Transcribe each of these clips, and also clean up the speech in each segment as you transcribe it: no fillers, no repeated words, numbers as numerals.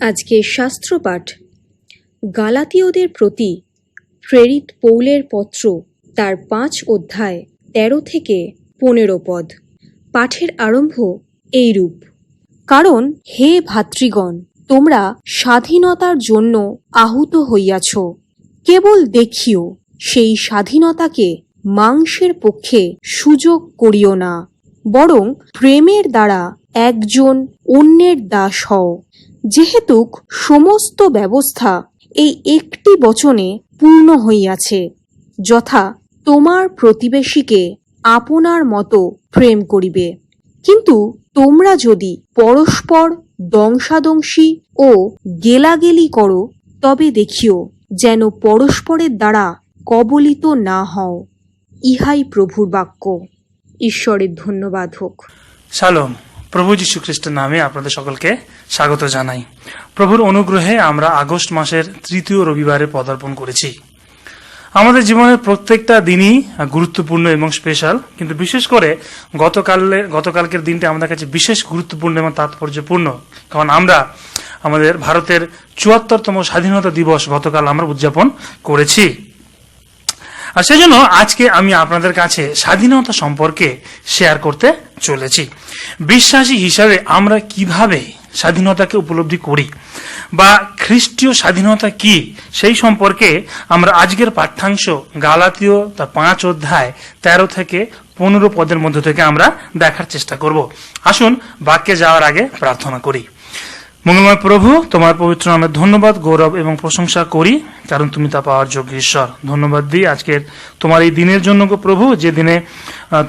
আজকের শাস্ত্রপাঠ গালাতীয়দের প্রতি প্রেরিত পৌলের পত্র, তার 5 অধ্যায় 13 থেকে 15 পদ। পাঠের আরম্ভ এইরূপ। কারণ হে ভাতৃগণ, তোমরা স্বাধীনতার জন্য আহুত হইয়াছ। কেবল দেখিও, সেই স্বাধীনতাকে মাংসের পক্ষে সুযোগ করিও না, বরং প্রেমের দ্বারা একজন অন্যের দাস হও। যেহেতুক সমস্ত ব্যবস্থা এই একটি বচনে পূর্ণ হইয়াছে, যথা তোমার প্রতিবেশীকে আপনার মতো প্রেম করিবে। কিন্তু তোমরা যদি পরস্পর দংশাদংশী ও গেলাগেলি করো, তবে দেখিও যেন পরস্পরের দ্বারা কবলিত না হও। ইহাই প্রভুর বাক্য। ঈশ্বরের ধন্যবাদ হোক। শালোম। প্রভু যীশু খ্রিস্টের নামে আপনাদের সকলকে স্বাগত জানাই। প্রভুর অনুগ্রহে আমরা আগস্ট মাসের 3য় রবিবারে পদার্পণ করেছি। আমাদের জীবনের প্রত্যেকটা দিনই গুরুত্বপূর্ণ এবং স্পেশাল, কিন্তু বিশেষ করে গতকালকের দিনটা আমাদের কাছে বিশেষ গুরুত্বপূর্ণ এবং তাৎপর্যপূর্ণ, কারণ আমরা আমাদের ভারতের 74তম স্বাধীনতা দিবস গতকাল আমরা উদযাপন করেছি। আর সেজন্য আজকে আমি আপনাদের কাছে স্বাধীনতা সম্পর্কে শেয়ার করতে চলেছি। বিশ্বাসী হিসাবে আমরা কিভাবে স্বাধীনতাকে উপলব্ধি করি বা খ্রিস্টীয় স্বাধীনতা কি, সেই সম্পর্কে আমরা আজকের পাঠ্যাংশ গালাতীয় তার 5 অধ্যায় 13 থেকে 15 পদের মধ্য থেকে আমরা দেখার চেষ্টা করব। আসুন বাক্যে যাওয়ার আগে প্রার্থনা করি। মঙ্গলময় প্রভু, তোমার পবিত্র নামে ধন্যবাদ, গৌরব এবং প্রশংসা করি, কারণ তুমি তা পাওয়ার যোগ্য ঈশ্বর। ধন্যবাদ দিই আজকের তোমার এই দিনের জন্য গো প্রভু, যে দিনে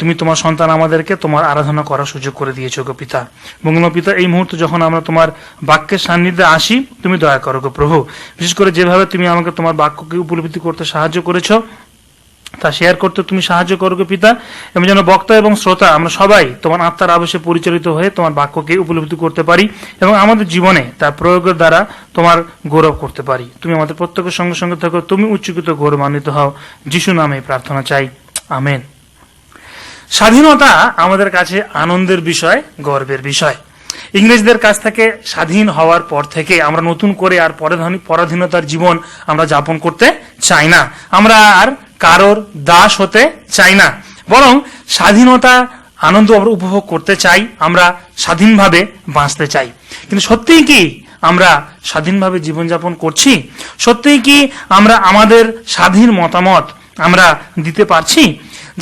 তুমি তোমার সন্তান আমাদেরকে তোমার আরাধনা করার সুযোগ করে দিয়েছো গো পিতা। মঙ্গলময় পিতা, এই মুহূর্তে যখন আমরা তোমার বাক্যের সান্নিধ্যে আসি, তুমি দয়া করো গো প্রভু। বিশেষ করে যেভাবে তুমি আমাকে তোমার বাক্যকে উপলব্ধি করতে সাহায্য করেছো, তা শেয়ার করতে তুমি সাহায্য করো পিতা, এবং যেন বক্তা এবং শ্রোতা আমরা সবাই তোমার আত্মার আবেশে পরিচালিত হয়ে তোমার বাক্যকে উপলব্ধি করতে পারি এবং আমাদের জীবনে তার প্রয়োগের দ্বারা তোমার গৌরব করতে পারি। তুমি আমাদের প্রত্যেকের সঙ্গে সঙ্গে থাকো, তুমি উচ্চকিত গৌরবান্বিত হও। যিশু নামে প্রার্থনা চাই, আমেন। স্বাধীনতা আমাদের কাছে আনন্দের বিষয়, গর্বের বিষয়। ইংরেজদের কাছ থেকে স্বাধীন হওয়ার পর থেকে আমরা নতুন করে আর পরাধীনতার জীবন আমরা যাপন করতে চাই না। আমরা আর কারোর দাস হতে চাই না, বরং স্বাধীনতা আনন্দ আমরা উপভোগ করতে চাই, আমরা স্বাধীনভাবে বাঁচতে চাই। কিন্তু সত্যিই কি আমরা স্বাধীনভাবে জীবনযাপন করছি? সত্যিই কি আমরা আমাদের স্বাধীন মতামত আমরা দিতে পারছি?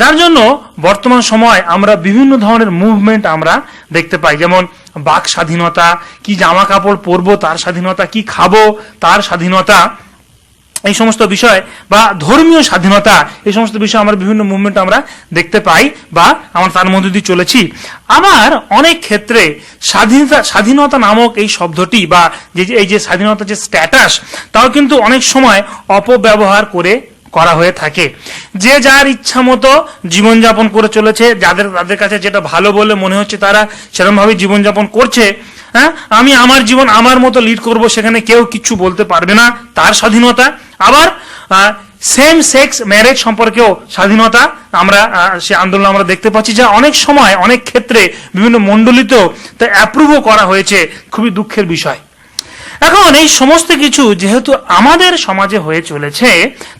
যার জন্য বর্তমান সময় আমরা বিভিন্ন ধরনের মুভমেন্ট আমরা দেখতে পাই, যেমন বাক স্বাধীনতা, কি জামা কাপড় পরবো তার স্বাধীনতা, কি খাবো তার স্বাধীনতা, এই সমস্ত বিষয়, বা ধর্মীয় স্বাধীনতা, এই সমস্ত বিষয় আমরা বিভিন্ন মুভমেন্ট আমরা দেখতে পাই বা আমরা তার মধ্যে দিয়ে চলেছি। আবার অনেক ক্ষেত্রে স্বাধীনতা নামক এই শব্দটি বা এই যে স্বাধীনতার যে স্ট্যাটাস, তাও কিন্তু অনেক সময় অপব্যবহার করা হয়ে থাকে। যে যার ইচ্ছা মতো জীবনযাপন করে চলেছে, তাদের কাছে যেটা ভালো বলে মনে হচ্ছে তারা সেরকম ভাবে জীবনযাপন করছে। হ্যাঁ, আমি আমার জীবন আমার মতো লিড করব, সেখানে কেউ কিছু বলতে পারবে না, তার স্বাধীনতা। আবার সেম সেক্স ম্যারেজ সম্পর্কেও স্বাধীনতা, আমরা সে আন্দোলন আমরা দেখতে পাচ্ছি, যা অনেক সময় অনেক ক্ষেত্রে বিভিন্ন মণ্ডলীতেও তা অ্যাপ্রুভও করা হয়েছে। খুবই দুঃখের বিষয়। এখন এই সমস্ত কিছু যেহেতু আমাদের সমাজে হয়ে চলেছে,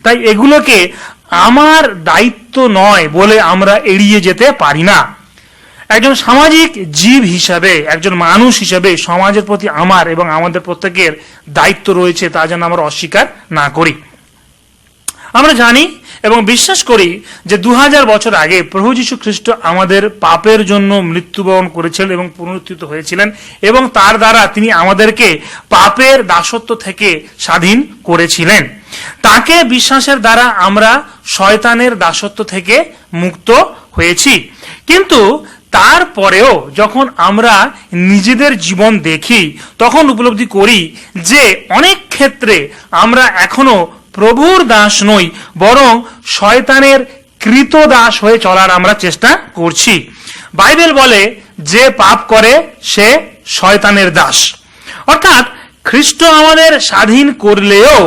তাই এগুলোকে আমার দায়িত্ব নয় বলে আমরা এড়িয়ে যেতে পারি না। একজন সামাজিক জীব হিসাবে, একজন মানুষ হিসাবে সমাজের প্রতি আমার এবং আমাদের প্রত্যেকের দায়িত্ব রয়েছে, তা যেন আমরা অস্বীকার না করি। আমরা জানি এবং বিশ্বাস করি যে 2000 বছর আগে প্রভু যীশু খ্রিস্ট আমাদের পাপের জন্য মৃত্যুবরণ করেছিলেন এবং পুনরুত্থিত হয়েছিলেন, এবং তার দ্বারা তিনি আমাদেরকে পাপের দাসত্ব থেকে স্বাধীন করেছিলেন। তাকে বিশ্বাসের দ্বারা আমরা শয়তানের দাসত্ব থেকে মুক্ত হয়েছি। কিন্তু তারপরেও যখন আমরা নিজেদের জীবন দেখি, তখন উপলব্ধি করি যে অনেক ক্ষেত্রে আমরা এখনো প্রভুর দাস নই, বরং শয়তানের কৃত দাস হয়ে চলার আমরা চেষ্টা করছি। বাইবেল বলে যে পাপ করে সে শয়তানের দাস। অর্থাৎ খ্রিস্ট আমাদের স্বাধীন করলেও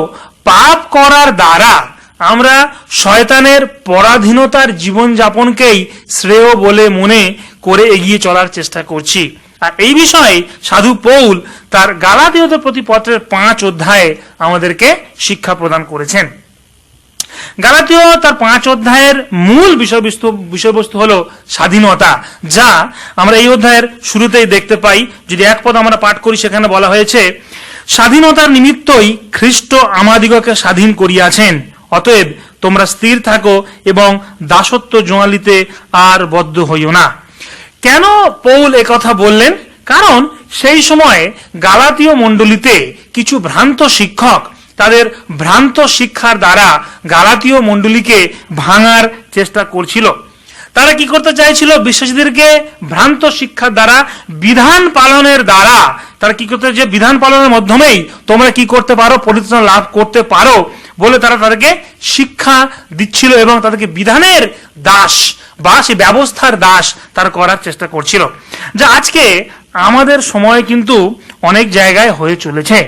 পাপ করার দ্বারা আমরা শয়তানের পরাধীনতার জীবনযাপনকেই শ্রেয় বলে মনে করে এগিয়ে চলার চেষ্টা করছি। আর এই বিষয়ে সাধু পৌল তার গালাতীয়দের প্রতি পত্রের 5 অধ্যায়ে আমাদেরকে শিক্ষা প্রদান করেছেন। গালাতীয় তার 5 অধ্যায়ের মূল বিষয়বস্তু হলো স্বাধীনতা, যা আমরা এই অধ্যায়ের শুরুতেই দেখতে পাই। যদি এক পদ আমরা পাঠ করি, সেখানে বলা হয়েছে, স্বাধীনতার নিমিত্তই খ্রিস্ট আমাদিগকে স্বাধীন করিয়াছেন, অতএব তোমরা স্থির থাকো এবং দাসত্ব জোয়ালিতে আর বদ্ধ হইও না। কেন পৌল কথা বললেন? কারণ সেই সময়ে গালাতীয় মণ্ডলীতে কিছু ভ্রান্ত শিক্ষক তাদের ভ্রান্ত শিক্ষার দ্বারা গালাতীয় মণ্ডলীকে ভাঙার চেষ্টা করছিল। তারা কি করতে চাইছিল? বিশ্বাসীদেরকে ভ্রান্ত শিক্ষার দ্বারা, বিধান পালনের দ্বারা, তারা কি করতে, যে বিধান পালনের মাধ্যমেই তোমরা কি করতে পারো, পরিত্রাণ লাভ করতে পারো বলে তারা তাদেরকে শিক্ষা দিচ্ছিল এবং তাদেরকে বিধানের দাস বা সে ব্যবস্থার দাস তারা করার চেষ্টা করছিল, যা আজকে আমাদের সময় কিন্তু অনেক জায়গায় হয়ে চলেছে।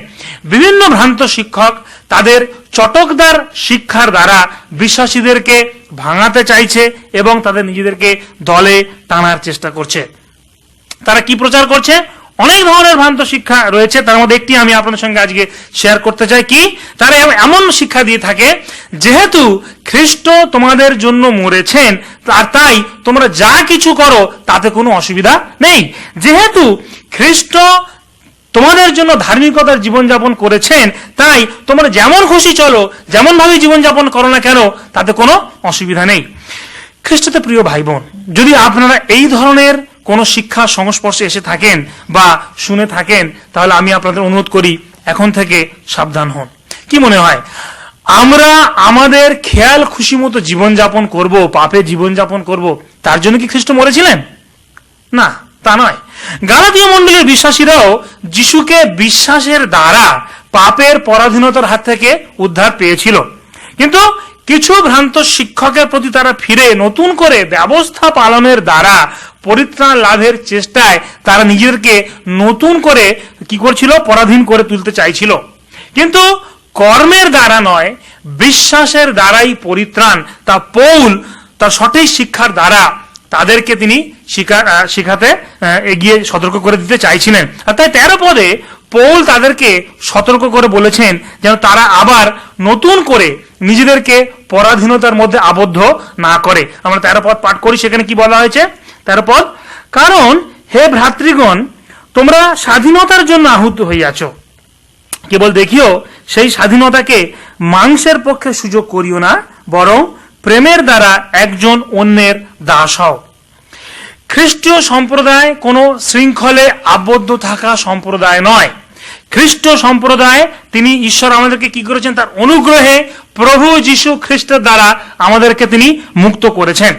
বিভিন্ন ভ্রান্ত শিক্ষক তাদের চটকদার শিক্ষার দ্বারা বিশ্বাসীদেরকে ভাঙাতে চাইছে এবং তাদের নিজেদেরকে দলে টানার চেষ্টা করছে। তারা কি প্রচার করছে? অনেক ধরনের ভ্রান্ত শিক্ষা রয়েছে, তার মধ্যে একটি আমি আপনাদের সঙ্গে আজকে শেয়ার করতে চাই। কি? তারা এমন শিক্ষা দিয়ে থাকে, যেহেতু খ্রিস্ট তোমাদের জন্য মরেছেন, আর তাই তোমরা যা কিছু করো তাতে কোনো অসুবিধা নেই। যেহেতু খ্রিস্ট তোমাদের জন্য ধার্মিকতার জীবনযাপন করেছেন, তাই তোমরা যেমন খুশি চলো, যেমন ভাবে জীবনযাপন করো না কেন, তাতে কোনো অসুবিধা নেই। খ্রিস্টতে প্রিয় ভাই বোন, যদি আপনারা এই ধরনের কোন শিক্ষার সংস্পর্শে এসে থাকেন বা শুনে থাকেন, তাহলে আমি আপনাদের অনুরোধ করি, এখন থেকে সাবধান হন। কি মনে হয়, আমরা আমাদের খেয়াল খুশি মতো জীবনযাপন করব, পাপে জীবনযাপন করব, তার জন্য কি খ্রিস্ট মরেছিলেন? না, তা নয়। গালাতীয় মণ্ডলীর বিশ্বাসীরাও যিশুকে বিশ্বাসের দ্বারা পাপের পরাধীনতার হাত থেকে উদ্ধার পেয়েছিল, কিন্তু কিছু ভ্রান্ত শিক্ষকের প্রতি তারা ফিরে নতুন করে ব্যবস্থা পালনের দ্বারা পরিত্রাণ লাভের চেষ্টায় তারা নিজেদেরকে নতুন করে কি করছিল? পরাধীন করে তুলতে চাইছিল। কিন্তু কর্মের দ্বারা নয়, বিশ্বাসের দ্বারাই পরিত্রাণ, তা পৌল তার সঠিক শিক্ষার দ্বারা তাদেরকে তিনি শিখাতে এগিয়ে সতর্ক করে দিতে চাইছিলেন। আর তাই 13 পদে পৌল তাদেরকে সতর্ক করে বলেছেন যেন তারা আবার নতুন করে নিজেদেরকে পরাধীনতার মধ্যে আবদ্ধ না করে। আমরা 13 পদ পাঠ করি, সেখানে কি বলা হয়েছে? 13 পদ, কারণ হে ভ্রাতৃগণ, তোমরা স্বাধীনতার জন্য আহুত হইয়াছ, কেবল দেখিও সেই স্বাধীনতাকে মাংসের পক্ষে সুযোগ করিও না, বরং প্রেমের দ্বারা একজন অন্যের দাস হও। খ্রিস্টীয় সম্প্রদায় কোনো শৃঙ্খলে আবদ্ধ থাকা সম্প্রদায় নয়। খ্রিস্ট সম্প্রদায়, তিনি ঈশ্বর আমাদেরকে কি করেছেন? তার অনুগ্রহে প্রভু যীশু খ্রিস্টের দ্বারা আমাদেরকে তিনি মুক্ত করেছেন।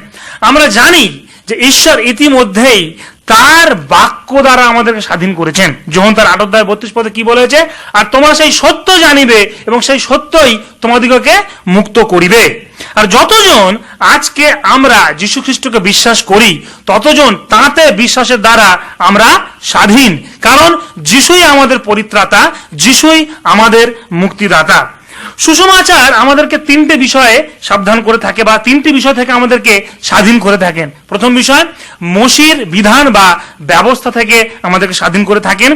আমরা জানি যে ঈশ্বর ইতিমধ্যেই তার বাক্য দ্বারা আমাদেরকে স্বাধীন করেছেন। যোহন তার 8 অধ্যায় 32 পদে কি বলেছে? আর তোমরা সেই সত্য জানিবে এবং সেই সত্যই তোমাদিগকে মুক্ত করিবে। আর যতজন আজকে আমরা যীশু খ্রিস্টকে বিশ্বাস করি, ততজন তাঁতে বিশ্বাসের দ্বারা আমরা স্বাধীন, কারণ যিশুই আমাদের পরিত্রাতা, যিশুই আমাদের মুক্তিদাতা। সুসমাচার আমাদেরকে 3টে বিষয়ে সাবধান করে থাকে বা 3টি বিষয় থেকে আমাদেরকে স্বাধীন করে থাকেন। প্রথম বিষয়, মসির বিধান বা ব্যবস্থা থেকে আমাদেরকে স্বাধীন করে থাকেন,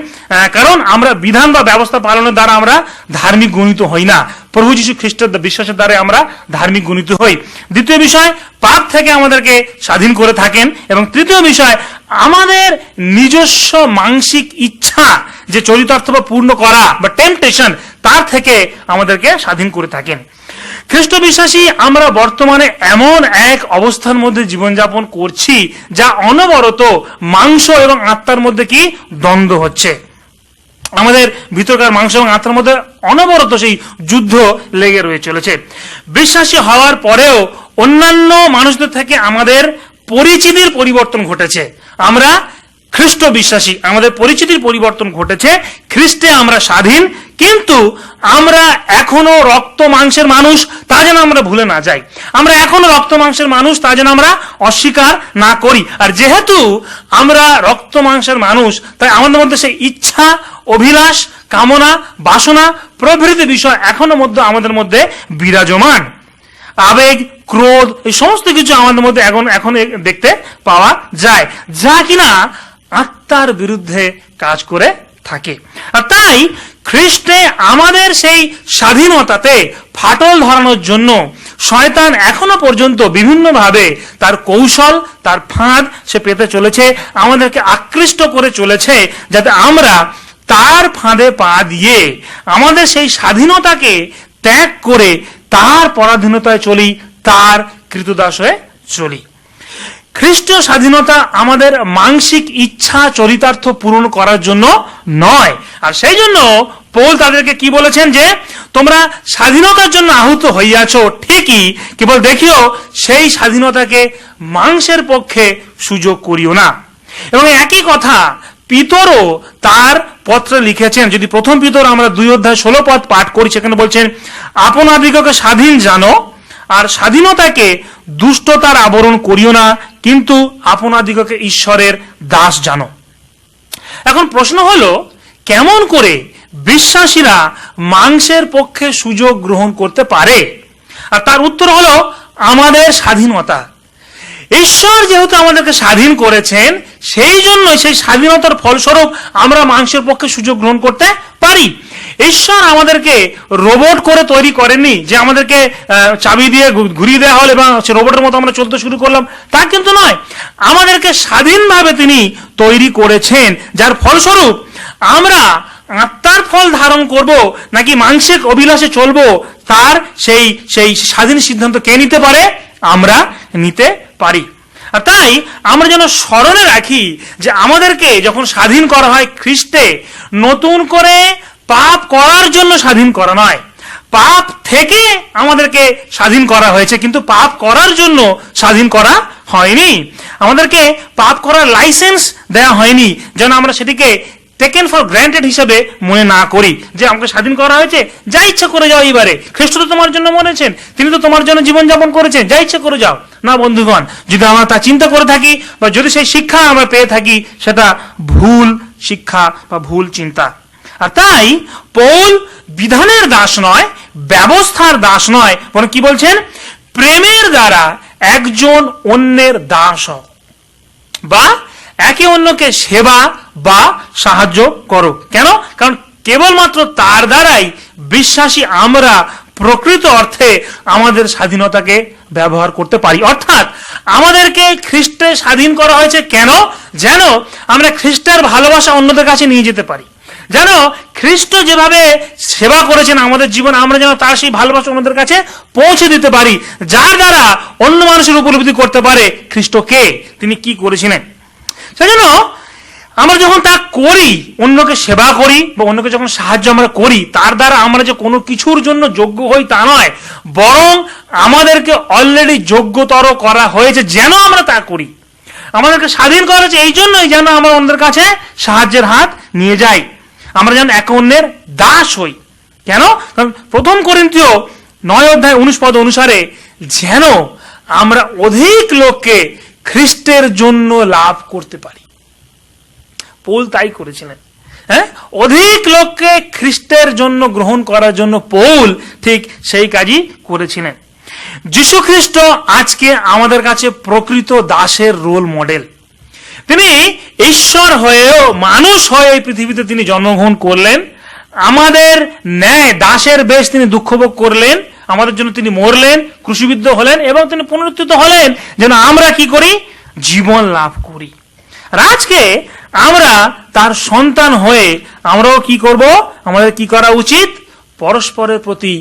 কারণ আমরা বিধান বা ব্যবস্থা পালনের দ্বারা আমরা ধার্মিক গণিত হই না, প্রভু যীশু খ্রিস্টের বিশ্বাসের দ্বারা আমরা ধার্মিক গণিত হই। দ্বিতীয় বিষয়, পাপ থেকে আমাদেরকে স্বাধীন করে থাকেন। এবং তৃতীয় বিষয়, আমাদের নিজস্ব মানসিক ইচ্ছা যে চরিতার্থ বা পূর্ণ করা বা টেম্পটেশন, তার থেকে আমাদেরকে স্বাধীন করে থাকেন। খ্রিস্ট বিশ্বাসী আমরা বর্তমানে এমন এক অবস্থার মধ্যে জীবনযাপন করছি যা অনবরত মাংস এবং আত্মার মধ্যে কি দ্বন্দ্ব হচ্ছে। আমাদের ভিতরকার মাংস এবং আত্মার মধ্যে অনবরত সেই যুদ্ধ লেগে রয়ে চলেছে। বিশ্বাসী হওয়ার পরেও অন্যান্য মানুষদের থেকে আমাদের পরিচিতির পরিবর্তন ঘটেছে। আমরা খ্রিস্ট বিশ্বাসী, আমাদের পরিচিতির পরিবর্তন ঘটেছে, খ্রিস্টে আমরা স্বাধীন, কিন্তু আমরা এখনো রক্ত মাংসের মানুষ, তা যেন আমরা ভুলে না যাই। আমরা এখনো রক্ত মাংসের মানুষ, তা যেন আমরা অস্বীকার না করি। আর যেহেতু আমরা রক্ত মাংসের মানুষ, তাই আমাদের মধ্যে সেই ইচ্ছা, অভিলাষ, কামনা, বাসনা প্রভৃতি বিষয় এখনো আমাদের মধ্যে বিরাজমান। আবেগ, ক্রোধ, এই সমস্ত কিছু আমাদের মধ্যে এখন দেখতে পাওয়া যায়, যা কিনা আত্মার বিরুদ্ধে কাজ করে থাকে। আর তাই খ্রিস্টে আমাদের সেই স্বাধীনতাতে ফাটল ধরানোর জন্য শয়তান এখনো পর্যন্ত বিভিন্নভাবে তার কৌশল, তার ফাঁদ সে পেতে চলেছে, আমাদেরকে আকৃষ্ট করে চলেছে, যাতে আমরা তার ফাঁদে পা দিয়ে আমাদের সেই স্বাধীনতাকে ত্যাগ করে তার পরাধীনতায় চলি, তার কৃতদাস হয়ে চলি। খ্রিস্টীয় স্বাধীনতা আমাদের মানসিক ইচ্ছা চরিতার্থ পূরণ করার জন্য নয়। আর সেই জন্য পৌল তাদেরকে কি বলেছেন, যে তোমরা স্বাধীনতার জন্য আহুত হইয়াছ ঠিকই, কেবল দেখিও সেই স্বাধীনতাকে মাংসের পক্ষে সুযোগ করিও না। এবং একই কথা পিতরও তার পত্রে লিখেছেন। যদি প্রথম পিতর আমরা 2:16 পাঠ করি, সেখানে বলছেন, আপনাদিগকে স্বাধীন জানো, আর স্বাধীনতাকে দুষ্টতার আবরণ করিও না, কিন্তু আপনাদিগকে ঈশ্বরের দাস জানো। এখন প্রশ্ন হলো, কেমন করে বিশ্বাসীরা মাংসের পক্ষে সুযোগ গ্রহণ করতে পারে? আর তার উত্তর হলো আমাদের স্বাধীনতা। ঈশ্বর যেহেতু আমাদেরকে স্বাধীন করেছেন, সেই জন্য সেই স্বাধীনতার ফলস্বরূপ আমরা মাংসের পক্ষে সুযোগ গ্রহণ করতে পারি। ঈশ্বর আমাদেরকে রোবট করে তৈরি করেননি, যে আমাদেরকে চাবি দিয়ে ঘুরিয়ে দেওয়া হল এবং সে রোবটের মতো আমরা চলতে শুরু করলাম, তা কিন্তু নয়। আমাদেরকে স্বাধীনভাবে তিনি তৈরি করেছেন, যার ফলস্বরূপ আমরা আত্মার ফল ধারণ করব নাকি মানসিক অভিলাষে চলবো, তার সেই সেই স্বাধীন সিদ্ধান্ত কে নিতে পারে? আমরা নিতে পারি। আর তাই আমরা যেন স্মরণে রাখি যে আমাদেরকে যখন স্বাধীন করা হয় খ্রিস্টে, নতুন করে পাপ করার জন্য স্বাধীন করা নয়। পাপ থেকে আমাদেরকে স্বাধীন করা হয়েছে, কিন্তু পাপ করার জন্য স্বাধীন করা হয়নি। আমাদেরকে পাপ করার লাইসেন্স দেওয়া হয়নি, যেন আমরা সেটিকে টেকেন ফর গ্রান্টেড হিসেবে মনে না করি, যে আমাকে স্বাধীন করা হয়েছে, যা ইচ্ছা করে যাও। এইবারে খ্রিস্ট তো তোমার জন্য মরেছেন, তিনি তো তোমার জন্য জীবনযাপন করেছেন, যা ইচ্ছা করে যাও। না বন্ধুগণ, যদি আমরা তা চিন্তা করে থাকি বা যদি সেই শিক্ষা আমরা পেয়ে থাকি, সেটা ভুল শিক্ষা বা ভুল চিন্তা। আর তাই পৌল বিধানের দাস নয়, ব্যবস্থার দাস নয়, বরং কি বলছেন? প্রেমের দ্বারা একজন অন্যের দাস হও, বা একে অন্যকে সেবা বা সাহায্য করো। কেন? কারণ কেবলমাত্র তার দ্বারাই বিশ্বাসী আমরা প্রকৃত অর্থে আমাদের স্বাধীনতাকে ব্যবহার করতে পারি। অর্থাৎ আমাদেরকে খ্রিস্টে স্বাধীন করা হয়েছে কেন? যেন আমরা খ্রিস্টের ভালোবাসা অন্যদের কাছে নিয়ে যেতে পারি, যেন খ্রিস্ট যেভাবে সেবা করেছেন আমাদের জীবন, আমরা যেন তার সেই ভালোবাসা অন্যদের কাছে পৌঁছে দিতে পারি, যার দ্বারা অন্য মানুষের উপলব্ধি করতে পারে খ্রিস্ট কে, তিনি কি করেছিলেন। সেজন্য আমরা যখন তা করি, অন্যকে সেবা করি বা অন্যকে যখন সাহায্য আমরা করি, তার দ্বারা আমরা যে কোনো কিছুর জন্য যোগ্য হই তা নয়, বরং আমাদেরকে অলরেডি যোগ্যতর করা হয়েছে যেন আমরা তা করি। আমাদেরকে স্বাধীন করা হয়েছে এই জন্যই যেন আমরা অন্যদের কাছে সাহায্যের হাত নিয়ে যাই, আমরা যেন একে অন্যের দাস হই। কেন? কারণ 1 করিন্থীয় 9:19 অনুসারে যেন আমরা অধিক লোককে খ্রিস্টের জন্য লাভ করতে পারি। পৌল তাই করেছিলেন। অধিক লোককে খ্রিস্টের জন্য গ্রহণ করার জন্য পৌল ঠিক সেই কাজই করেছিলেন। যীশু খ্রিস্ট আজকে আমাদের কাছে প্রকৃত দাসের রোল মডেল। তিনি ঈশ্বর হয়েও মানুষ হয়ে এই পৃথিবীতে তিনি জন্মগ্রহণ করলেন, আমাদের ন্যায় দাসের বেশ তিনি দুঃখভোগ করলেন, আমাদের জন্য তিনি মরলেন, ক্রুশবিদ্ধ হলেন এবং তিনি পুনরুত্থিত হলেন যেন আমরা কি করি? জীবন লাভ করি। আর আজকে আমরা তার সন্তান হয়ে আমরাও কি করব? আমাদের কি করা উচিত? পরস্পরের প্রতি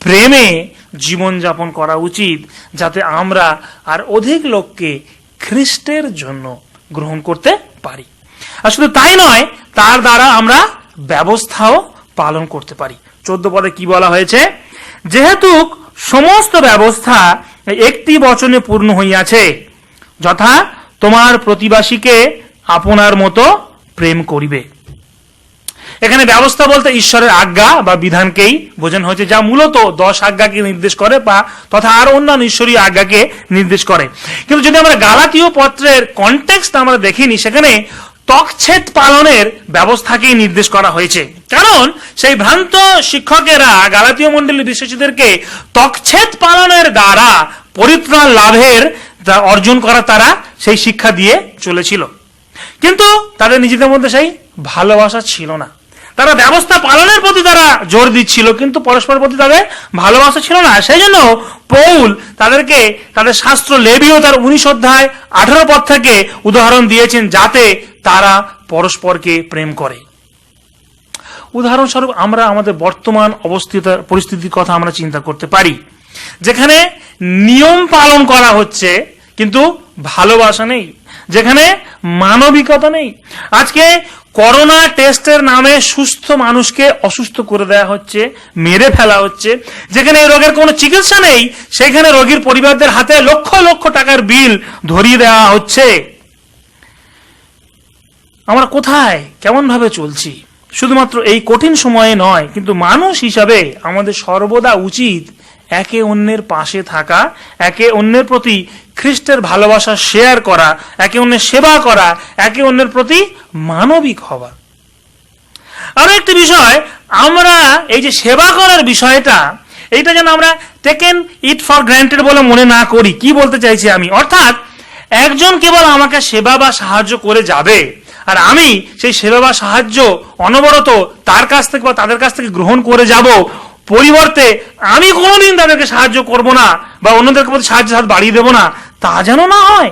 প্রেমে জীবনযাপন করা উচিত, যাতে আমরা আর অধিক লোককে খ্রিস্টের জন্য গ্রহণ করতে পারি। আর শুধু তাই নয়, তার দ্বারা আমরা ব্যবস্থাও পালন করতে পারি। 14 পদে কি বলা হয়েছে? যেহেতু সমস্ত ব্যবস্থা একটি বচনে পূর্ণ হইয়াছে, যথা তোমার প্রতিবাসীকে আপনার মতো প্রেম করিবে। এখানে ব্যবস্থা বলতে ঈশ্বরের আজ্ঞা বা বিধানকেই বোঝানো হয়েছে, যা মূলত 10 আজ্ঞাকে নির্দেশ করে বা তথা আরো অন্যান্য ঈশ্বরীয় আজ্ঞাকে নির্দেশ করে। কিন্তু যদি আমরা গালাতীয় পত্রের কনটেক্সট আমরা দেখিনি, সেখানে তকছেদ পালনের ব্যবস্থাকেই নির্দেশ করা হয়েছে। কারণ সেই ভ্রান্ত শিক্ষকেরা গালাতীয় মণ্ডলীর বিশ্বাসীদেরকে তকছেদ পালনের দ্বারা পরিত্রাণ লাভের অর্জন করা তারা সেই শিক্ষা দিয়ে চলেছিল। কিন্তু তাদের নিজেদের মধ্যে সেই ভালোবাসা ছিল না। তারা ব্যবস্থা পালনের প্রতি তারা জোর দিচ্ছিল, কিন্তু পরস্পরের প্রতি তাদের ভালোবাসা ছিল না। সেই জন্য পৌল তাদেরকে তাদের শাস্ত্র লেবীয় তার 19 অধ্যায় 18 পদ থেকে উদাহরণ দিয়েছেন, যাতে তারা পরস্পরকে প্রেম করে। উদাহরণস্বরূপ আমরা আমাদের বর্তমান পরিস্থিতির কথা আমরা চিন্তা করতে পারি, যেখানে নিয়ম পালন করা হচ্ছে কিন্তু ভালোবাসা নেই, যেখানে মানবিকতা নেই। আজকে করোনা টেস্টের নামে সুস্থ মানুষকে অসুস্থ করে দেওয়া হচ্ছে, মেরে ফেলা হচ্ছে। যেখানে এই রোগের কোনো চিকিৎসা নেই, সেখানে রোগীর পরিবারদের হাতে লক্ষ লক্ষ টাকার বিল ধরিয়ে দেওয়া হচ্ছে। আমরা কোথায় কেমন ভাবে চলছি? শুধুমাত্র এই কঠিন সময়ে নয়, কিন্তু মানুষ হিসাবে আমাদের সর্বদা উচিত একে অন্যের পাশে থাকা, একে অন্যের প্রতি খ্রিস্টের ভালোবাসা শেয়ার করা, একে অন্যের সেবা করা, একে অন্যের প্রতি মানবিক হওয়া। আরো একটি বিষয়, আমরা এই যে সেবা করার বিষয়টা, এইটা যেন আমরা টেকেন ইট ফর গ্রান্টেড বলে মনে না করি। কি বলতে চাইছি আমি? অর্থাৎ একজন কেবল আমাকে সেবা বা সাহায্য করে যাবে, আর আমি সেই সেবা বা সাহায্য অনবরত তার কাছ থেকে বা তাদের কাছ থেকে গ্রহণ করে যাব, পরিবর্তে আমি কোনোদিন তাদেরকে সাহায্য করব না বা অন্যদের প্রতি সাহায্যের হাত বাড়িয়ে দেব না, তা যেন না হয়।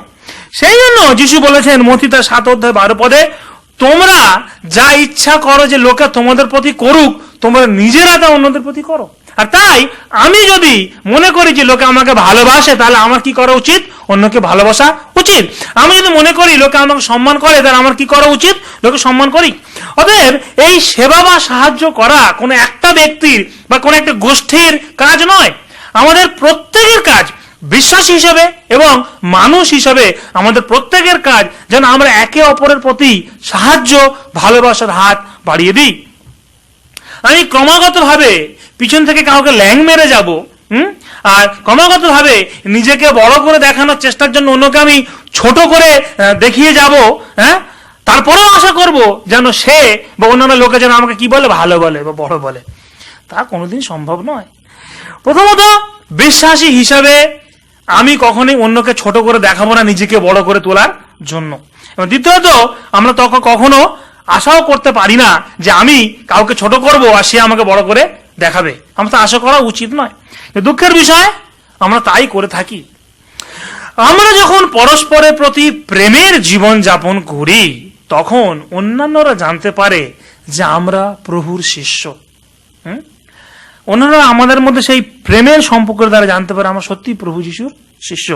সেই জন্য যিশু বলেছেন মথি তার 7 অধ্যায় 12 পদে, তোমরা যা ইচ্ছা করো যে লোকে তোমাদের প্রতি করুক, তোমরা নিজেরা তা অন্যদের প্রতি করো। আর তাই আমি যদি মনে করি যে লোকে আমাকে ভালোবাসে, তাহলে আমার কি করা উচিত? অন্যকে ভালোবাসা উচিত। আমি যদি মনে করি লোকে আমাকে সম্মান করে, তাহলে আমার কি করা উচিত? লোকে সম্মান করি। অতএব এই সেবা বা সাহায্য করা কোনো একটা ব্যক্তির বা কোনো একটা গোষ্ঠীর কাজ নয়, আমাদের প্রত্যেকের কাজ। বিশ্বাসী হিসেবে এবং মানুষ হিসেবে আমাদের প্রত্যেকের কাজ যেন আমরা একে অপরের প্রতি সাহায্য, ভালোবাসার হাত বাড়িয়ে দিই। আমি ক্রমাগত ভাবে পিছন থেকে কাউকে ল্যাং মেরে যাব, আর ক্রমাগত ভাবে নিজেকে বড় করে দেখানোর চেষ্টার জন্য অন্যকে আমি ছোট করে দেখিয়ে যাব, তারপরেও আশা করব যেন সে বা অন্যান্য লোকে যেন আমাকে কি বলে, ভালো বলে বা বড় বলে, তা কোনোদিন সম্ভব নয়। প্রথমত, বিশ্বাসী হিসাবে আমি কখনোই অন্যকে ছোট করে দেখাবো না নিজেকে বড় করে তোলার জন্য। এবং দ্বিতীয়ত, আমরা তখন কখনো আশাও করতে পারি না যে আমি কাউকে ছোট করব আর সে আমাকে বড় করে দেখাবে। আমরা তো আশা করা উচিত নয়। দুঃখের বিষয়, আমরা তাই করে থাকি। আমরা যখন পরস্পরের প্রতি প্রেমের জীবন যাপন করি, তখন অন্যান্যরা জানতে পারে যে আমরা প্রভুর শিষ্য। অন্যরা আমাদের মধ্যে সেই প্রেমের সম্পর্কের দ্বারা জানতে পারে আমরা সত্যি প্রভু যিশুর শিষ্য।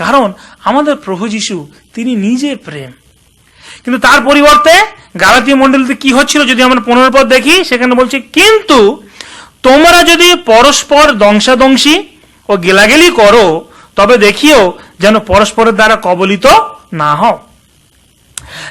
কারণ আমাদের প্রভু যিশু তিনি নিজে প্রেম। কিন্তু তার পরিবর্তে গালাতীয় মণ্ডলীতে কি হচ্ছিল, যদি আমরা 15 পদ দেখি, সেখানে বলছে, কিন্তু তোমরা যদি পরস্পর দংশাদংশী ও গেলাগেলি করো, তবে দেখিও যেন পরস্পরের দ্বারা কবলিত না হও।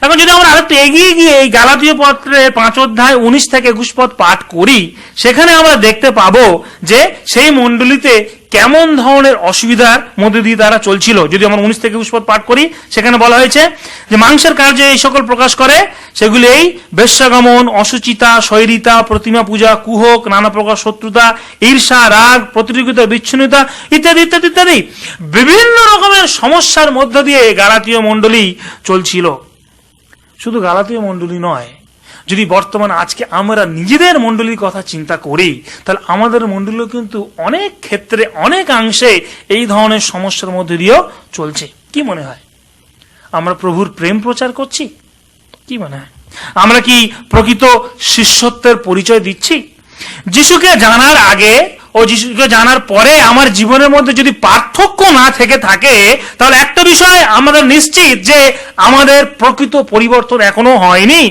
এখন যদি আমরা আরেকটু এগিয়ে গিয়ে এই গালাতীয় পত্রের 5 অধ্যায় 19 থেকে 21 পদ পাঠ করি, সেখানে আমরা দেখতে পাবো যে সেই মণ্ডলীতে কেমন ধরনের অসুবিধার মধ্যে দিয়ে তারা চলছিল। যদি আমরা 19 থেকে 21 পদ পাঠ করি, সেখানে বলা হয়েছে যে মাংসের কার্যে এই সকল প্রকাশ করে, সেগুলি এই বেশ্যাগমন, অসুচিতা, শৈরিতা, প্রতিমা পূজা, কুহক, নানা প্রকার শত্রুতা, ঈর্ষা, রাগ, প্রতিযোগিতা, বিচ্ছিন্নতা ইত্যাদি ইত্যাদি ইত্যাদি বিভিন্ন রকমের সমস্যার মধ্য দিয়ে গালাতীয় মণ্ডলী চলছিল। শুধু গালাতীয় মণ্ডলী নয়, যদি বর্তমান আজকে আমরা নিজেদের মণ্ডলীর কথা চিন্তা করি, তাহলে আমাদের মণ্ডলীও কিন্তু অনেক ক্ষেত্রে অনেকাংশে এই ধরনের সমস্যার মধ্যে দিয়েও চলছে। কি মনে হয়, আমরা প্রভুর প্রেম প্রচার করছি? কি মনে হয়, আমরা কি প্রকৃত শিষ্যত্বের পরিচয় দিচ্ছি? যিশুকে জানার আগে ও যিশুকে জানার পরে আমার জীবনের মধ্যে যদি পার্থক্য না থেকে থাকে, তাহলে একটা বিষয় আমাদের নিশ্চিত যে আমাদের প্রকৃত পরিবর্তন এখনো হয়নি।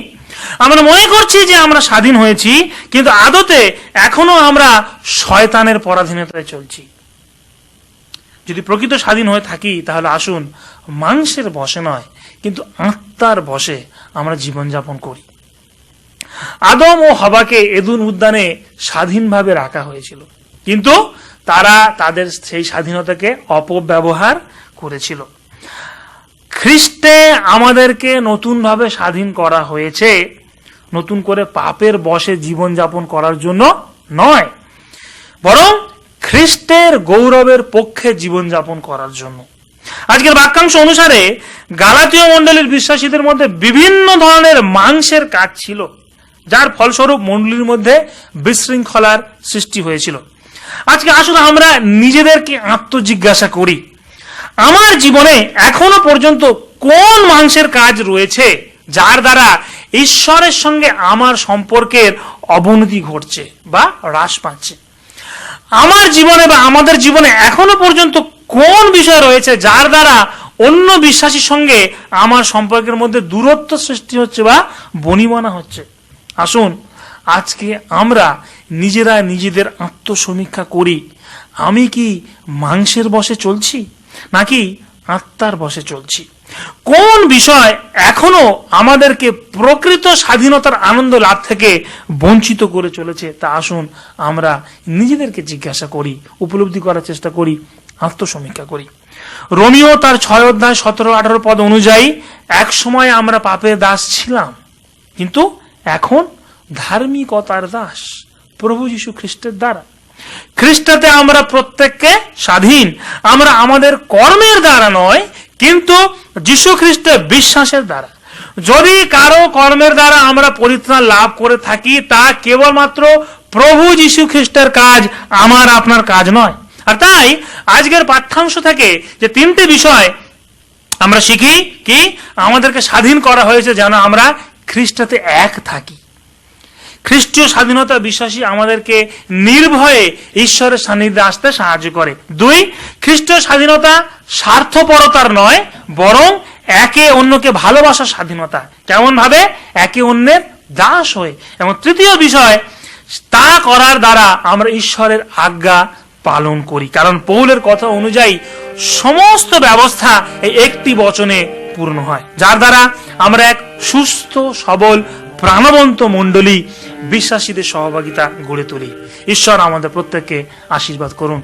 আমরা মনে করছি যে আমরা স্বাধীন হয়েছি, কিন্তু আদতে এখনো আমরা শয়তানের পরাধীনতায় চলছি। যদি প্রকৃত স্বাধীন হয়ে থাকি, তাহলে আসুন মাংসের বশে নয়, কিন্তু আত্মার বশে আমরা জীবনযাপন করি। আদম ও হাওয়াকে এদেন উদ্যানে স্বাধীনভাবে রাখা হয়েছিল, কিন্তু তারা তাদের সেই স্বাধীনতাকে অপব্যবহার করেছিল। খ্রিস্টে আমাদেরকে নতুনভাবে স্বাধীন করা হয়েছে, নতুন করে পাপের বশে জীবনযাপন করার জন্য নয়, বরং খ্রিস্টের গৌরবের পক্ষে জীবনযাপন করার জন্য। আজকের বাক্যাংশ অনুসারে গালাতীয় মণ্ডলীর বিশ্বাসীদের মধ্যে বিভিন্ন ধরনের মাংসের কাজ ছিল, যার ফলস্বরূপ মণ্ডলীর মধ্যে বিশৃঙ্খলার সৃষ্টি হয়েছিল। আজকে আসলে আমরা নিজেদেরকে আত্মজিজ্ঞাসা করি, আমার জীবনে এখনো পর্যন্ত কোন মাংসের কাজ রয়েছে যার দ্বারা ঈশ্বরের সঙ্গে আমার সম্পর্কের অবনতি ঘটছে বা হ্রাস পাচ্ছে। আমার জীবনে বা আমাদের জীবনে এখনো পর্যন্ত কোন বিষয় রয়েছে যার দ্বারা অন্য বিশ্বাসীর সঙ্গে আমার সম্পর্কের মধ্যে দূরত্ব সৃষ্টি হচ্ছে বা বনিবনা হচ্ছে। আসুন আজকে আমরা নিজেরা নিজেদের আত্মসমীক্ষা করি, আমি কি মাংসের বশে চলছি নাকি আত্মার বশে চলছি? কোন বিষয় এখনো আমাদেরকে প্রকৃত স্বাধীনতার আনন্দ লাভ থেকে বঞ্চিত করে চলেছে, তা আসুন আমরা নিজেদেরকে জিজ্ঞাসা করি, উপলব্ধি করার চেষ্টা করি, আত্মসমীক্ষা করি। রোমিও তার 6 অধ্যায় 17-18 পদ অনুযায়ী এক সময় আমরা পাপের দাস ছিলাম, কিন্তু এখন ধার্মিকতার দাস প্রভু যীশু খ্রিস্টের দ্বারা। খ্রিস্টতে আমরা প্রত্যেককে স্বাধীন, আমরা আমাদের কর্মের দ্বারা নয়, কিন্তু যীশু খ্রিস্টের বিশ্বাসের দ্বারা। যদি কারো কর্মের দ্বারা আমরা পরিত্রাণ লাভ করে থাকি, তা কেবলমাত্র প্রভু যীশু খ্রিস্টের কাজ, আমার আপনার কাজ নয়। আর তাই আজকের পাঠ্যাংশ থেকে যে 3টে বিষয় আমরা শিখি, কি আমাদেরকে স্বাধীন করা হয়েছে যেন আমরা খ্রিস্টতে এক থাকি। খ্রিস্টীয় স্বাধীনতা বিশ্বাসী আমাদেরকে নির্ভয়ে ঈশ্বরের সান্নিধ্যে আসতে সাহায্য করে। 2, খ্রিস্টীয় স্বাধীনতা স্বার্থপরতার নয়, বরং একে অন্যকে ভালোবাসার স্বাধীনতা। কেমন ভাবে? একে অন্যের দাস হয়ে। এবং 3য় বিষয়, তা করার দ্বারা আমরা ঈশ্বরের আজ্ঞা পালন করি, কারণ পৌলের কথা অনুযায়ী সমস্ত ব্যবস্থা এই একটি বচনে পূর্ণ হয়, যার দ্বারা আমরা এক সুস্থ সবল প্রাণবন্ত মণ্ডলী বিশ্বাসীদের সহভাগিতা গড়ে তুলি। ঈশ্বর আমাদের প্রত্যেককে আশীর্বাদ করুন।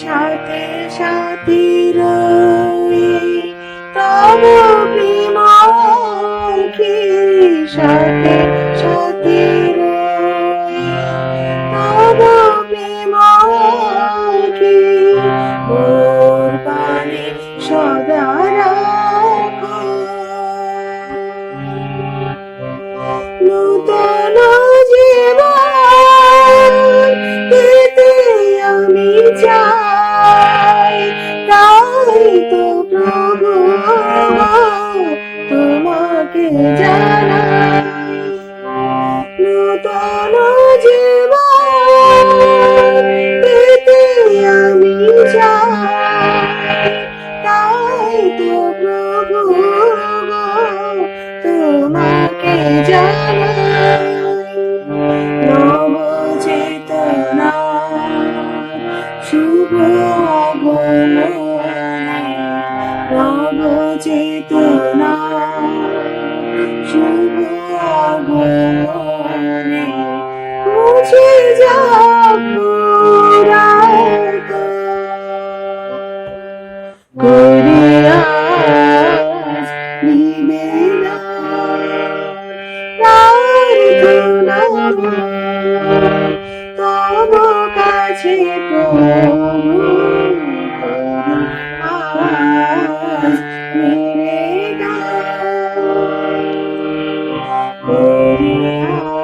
সাথে সাথী রই তব প্রেম পাখি সাথে সাথে রই। তব প্রেম আঁখি মোর পানে সদা রাখো। নূতন জীবন পেতে আমি চাই, তাই তো প্রভু তোমাকে জানাই। নূতন জীবন পেতে আমি চাই, তাই তো প্রভু তোমাকে জানাই। নব চেতনা শুভ আগমনে, নব চেতনা শুভ আগমনে মুছে যাক পুরাত করি আজ নিবেদন। প্রার্থনা তব কাছে প্রভু, করি আজ নিবেদন, করি আজ